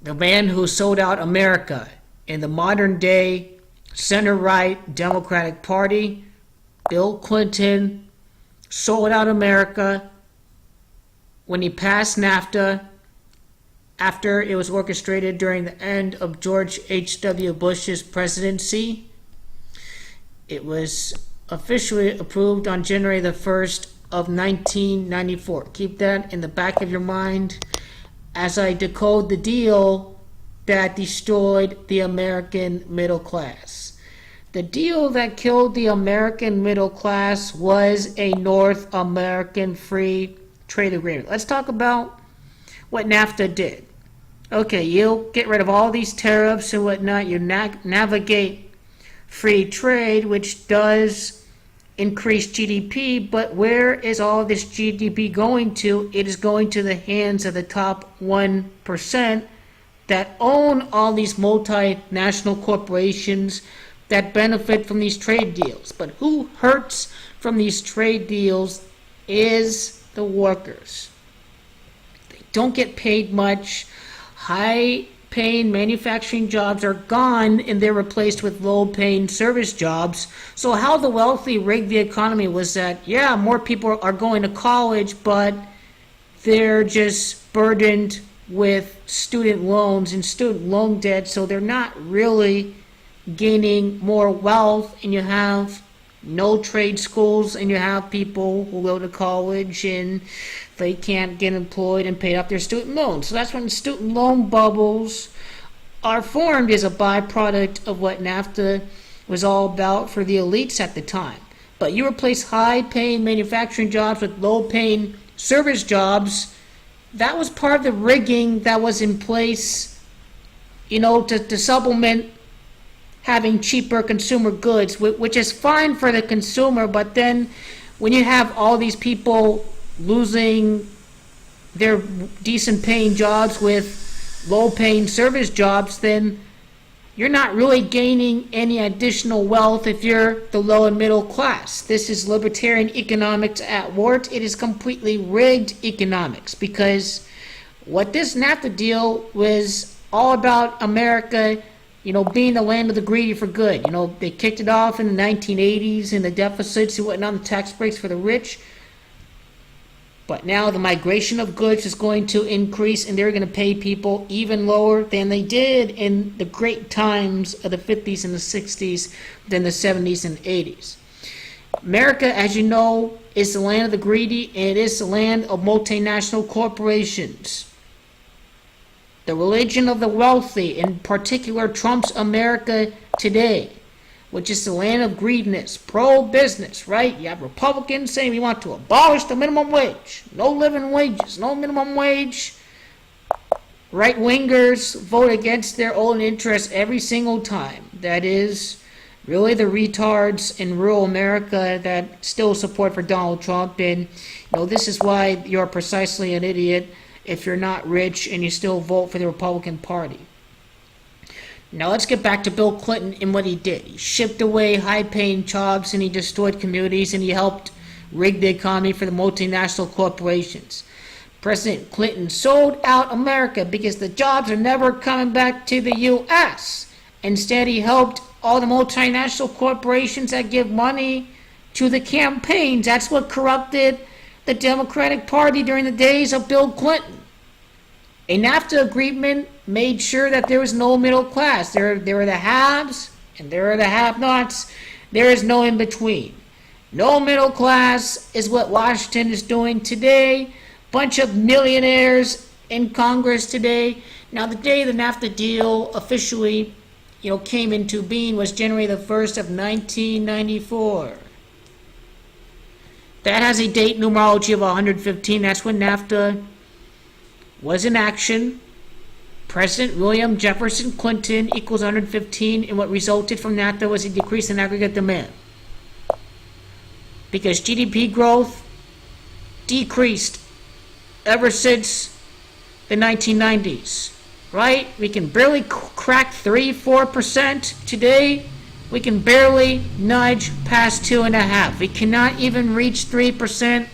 the man who sold out America in the modern day center-right Democratic Party, Bill Clinton, sold out America when he passed NAFTA after it was orchestrated during the end of George H.W. Bush's presidency. It was officially approved on January the 1st of 1994. Keep that in the back of your mind as I decode the deal that destroyed the American middle class. The deal that killed the American middle class was a North American free trade agreement. Let's talk about what NAFTA did. Okay, you'll get rid of all these tariffs and whatnot. You navigate free trade, which does increase GDP, but where is all this GDP going to? It is going to the hands of the top 1% that own all these multinational corporations that benefit from these trade deals. But who hurts from these trade deals is the workers. They don't get paid much. High-paying manufacturing jobs are gone, and they're replaced with low-paying service jobs. So how the wealthy rigged the economy was that, yeah, more people are going to college, but they're just burdened with student loans and student loan debt, so they're not really gaining more wealth, and you have no trade schools, and you have people who go to college and they can't get employed and pay off their student loans. So that's when student loan bubbles are formed as a byproduct of what NAFTA was all about for the elites at the time. But you replace high-paying manufacturing jobs with low-paying service jobs. That was part of the rigging that was in place, to supplement having cheaper consumer goods, which is fine for the consumer, but then when you have all these people losing their decent paying jobs with low paying service jobs, then you're not really gaining any additional wealth if you're the low and middle class. This is libertarian economics at work. It is completely rigged economics, because what this NAFTA deal was all about America being the land of the greedy for good. They kicked it off in the 1980s and the deficits and whatnot, the tax breaks for the rich. But now the migration of goods is going to increase, and they're going to pay people even lower than they did in the great times of the 50s and the 60s, than the 70s and 80s. America, as you know, is the land of the greedy, and it is the land of multinational corporations. The religion of the wealthy, in particular Trump's America today, which is the land of greediness, pro-business, right? You have Republicans saying we want to abolish the minimum wage, no living wages, no minimum wage. Right-wingers vote against their own interests every single time. That is really the retards in rural America that still support for Donald Trump. And this is why you're precisely an idiot if you're not rich and you still vote for the Republican Party. Now let's get back to Bill Clinton and what he did. He shipped away high-paying jobs, and he destroyed communities, and he helped rig the economy for the multinational corporations. President Clinton sold out America because the jobs are never coming back to the U.S. Instead, he helped all the multinational corporations that give money to the campaigns. That's what corrupted the Democratic Party during the days of Bill Clinton. A NAFTA agreement made sure that there was no middle class. There are the haves and there are the have-nots. There is no in between. No middle class is what Washington is doing today. Bunch of millionaires in Congress today. Now, the day the NAFTA deal officially, came into being was January the 1st of 1994. That has a date numerology of 115. That's when NAFTA was in action. President William Jefferson Clinton equals 115, and what resulted from NAFTA was a decrease in aggregate demand, because GDP growth decreased ever since the 1990s, right? We can barely crack 3-4% today. We can barely nudge past 2.5%. We cannot even reach 3%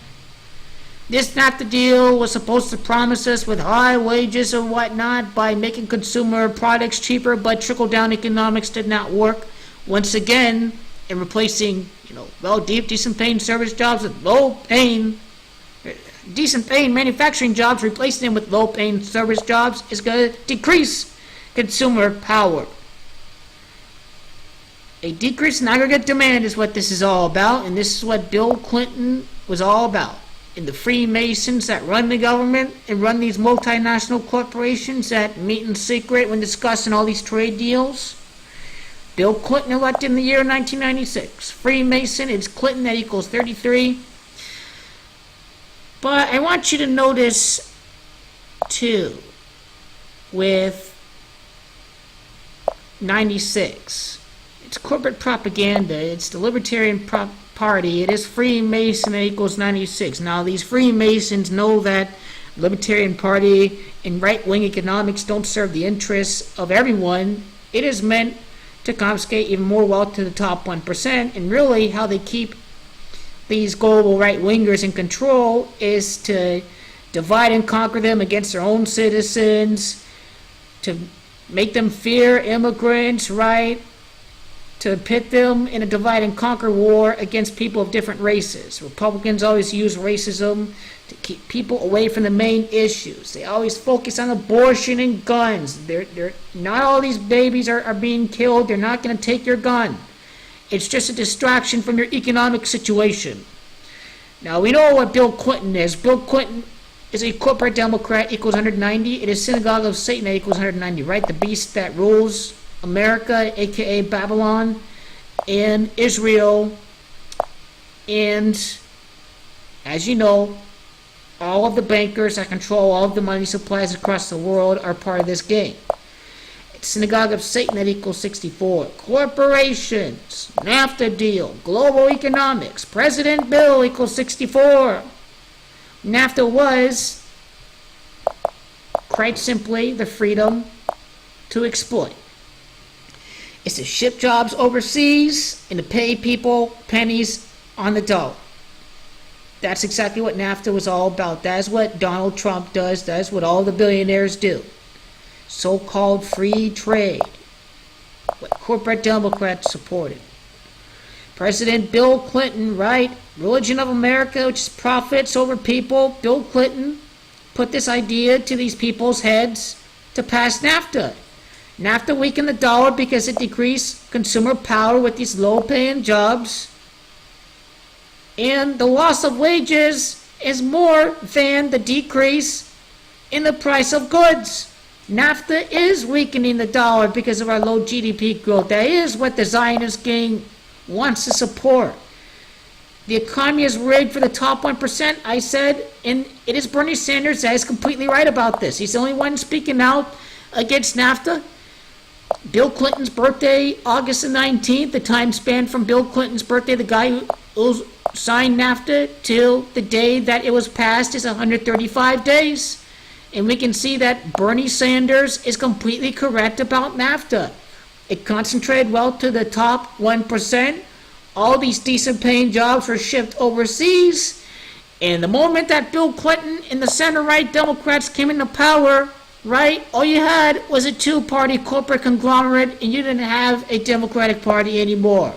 This NAFTA deal was supposed to promise us with high wages or whatnot by making consumer products cheaper, but trickle-down economics did not work. Once again, in replacing, decent paying service jobs with decent paying manufacturing jobs, replacing them with low paying service jobs is going to decrease consumer power. A decrease in aggregate demand is what this is all about, and this is what Bill Clinton was all about. And the Freemasons that run the government and run these multinational corporations that meet in secret when discussing all these trade deals. Bill Clinton elected in the year 1996. Freemason, it's Clinton, that equals 33. But I want you to notice, too, with 96. It's corporate propaganda. It's the Libertarian Party. It is Freemason that equals 96. Now, these Freemasons know that Libertarian Party and right-wing economics don't serve the interests of everyone. It is meant to confiscate even more wealth to the top 1%, and really how they keep these global right-wingers in control is to divide and conquer them against their own citizens, to make them fear immigrants, right? To pit them in a divide and conquer war against people of different races. Republicans always use racism to keep people away from the main issues. They always focus on abortion and guns. They're not all these babies are being killed. They're not going to take your gun. It's just a distraction from your economic situation. Now, we know what Bill Clinton is. Bill Clinton is a corporate Democrat, equals 190. It is synagogue of Satan, that equals 190, right? The beast that rules America, a.k.a. Babylon, and Israel, and, as you know, all of the bankers that control all of the money supplies across the world are part of this game. It's synagogue of Satan, that equals 64. Corporations, NAFTA deal, global economics, President Bill equals 64. NAFTA was, quite simply, the freedom to exploit. It's to ship jobs overseas and to pay people pennies on the dollar. That's exactly what NAFTA was all about. That is what Donald Trump does. That is what all the billionaires do. So-called free trade. What corporate Democrats supported. President Bill Clinton, right? Religion of America, which is profits over people. Bill Clinton put this idea to these people's heads to pass NAFTA. NAFTA weakened the dollar because it decreased consumer power with these low-paying jobs. And the loss of wages is more than the decrease in the price of goods. NAFTA is weakening the dollar because of our low GDP growth. That is what the Zionist gang wants to support. The economy is rigged for the top 1%, I said, and it is Bernie Sanders that is completely right about this. He's the only one speaking out against NAFTA. Bill Clinton's birthday, August the 19th, the time span from Bill Clinton's birthday, the guy who signed NAFTA, till the day that it was passed is 135 days. And we can see that Bernie Sanders is completely correct about NAFTA. It concentrated wealth to the top 1%. All these decent paying jobs were shipped overseas. And the moment that Bill Clinton and the center-right Democrats came into power, right, all you had was a two-party corporate conglomerate, and you didn't have a Democratic Party anymore.